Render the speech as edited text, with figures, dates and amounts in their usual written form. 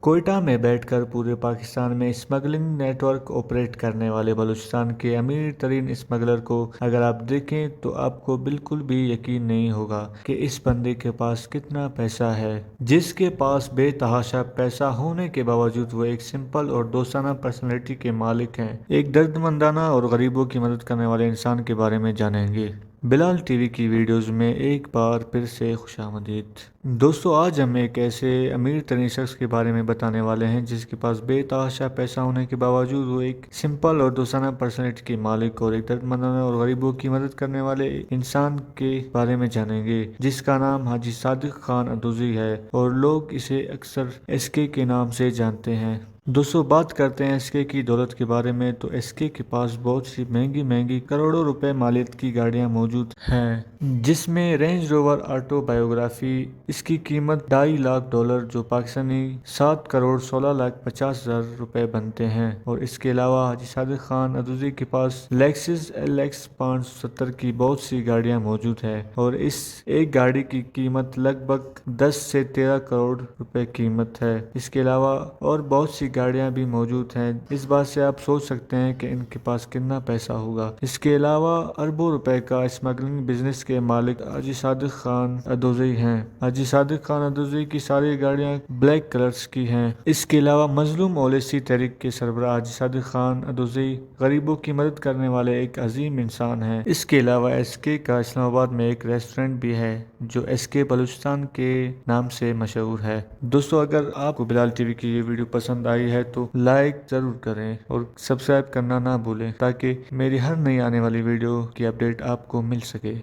कोयटा में बैठकर पूरे पाकिस्तान में स्मगलिंग नेटवर्क ऑपरेट करने वाले बलूचिस्तान के अमीर तरीन स्मगलर को अगर आप देखें तो आपको बिल्कुल भी यकीन नहीं होगा कि इस बंदे के पास कितना पैसा है, जिसके पास बेतहाशा पैसा होने के बावजूद वो एक सिंपल और दोस्ताना पर्सनैलिटी के मालिक हैं। एक दर्दमंदाना और गरीबों की मदद करने वाले इंसान के बारे में जानेंगे। बिलाल टीवी की वीडियोस में एक बार फिर से खुशामदीद। दोस्तों, आज हम एक ऐसे अमीर तरीन शख्स के बारे में बताने वाले हैं जिसके पास बेतहाशा पैसा होने के बावजूद वो एक सिंपल और दोस्ताना पर्सनैलिटी के मालिक और एक दर्दमंदाना और गरीबों की मदद करने वाले इंसान के बारे में जानेंगे, जिसका नाम हाजी सादिक खान अदूजी है और लोग इसे अक्सर एसके के नाम से जानते हैं। दोस्तों, बात करते हैं एसके की दौलत के बारे में तो एसके के पास बहुत सी महंगी महंगी करोड़ों रुपए मालियत की गाड़ियां मौजूद हैं, जिसमें रेंज रोवर ऑटोबायोग्राफी, इसकी कीमत $2.5 लाख जो पाकिस्तानी 7,16,50,000 रुपए बनते हैं। और इसके अलावा हाजी सादिक खान अदूजी के पास लेक्सिस LX 570 की बहुत सी गाड़ियां मौजूद है और इस एक गाड़ी की कीमत लगभग 10 से 13 करोड़ रुपए कीमत है। इसके अलावा और बहुत सी गाड़ियां भी मौजूद हैं। इस बात से आप सोच सकते हैं कि इनके पास कितना पैसा होगा। इसके अलावा अरबों रुपए का स्मगलिंग बिजनेस के मालिक हाजी सादिक खान अदूजी हैं। हाजी सादिक खान अदूजी की सारी गाड़ियां ब्लैक कलर्स की हैं। इसके अलावा मजलूम ओवैसी तहरीक के सरबराह हाजी सादिक खान अदूजी गरीबों की मदद करने वाले एक अजीम इंसान हैं। इसके अलावा एसके का इस्लामाबाद में एक रेस्टोरेंट भी है जो एसके बलूचिस्तान के नाम से मशहूर है। दोस्तों, अगर आपको बिलाल टीवी की ये वीडियो पसंद आई है तो लाइक जरूर करें और सब्सक्राइब करना ना भूलें ताकि मेरी हर नई आने वाली वीडियो की अपडेट आपको मिल सके।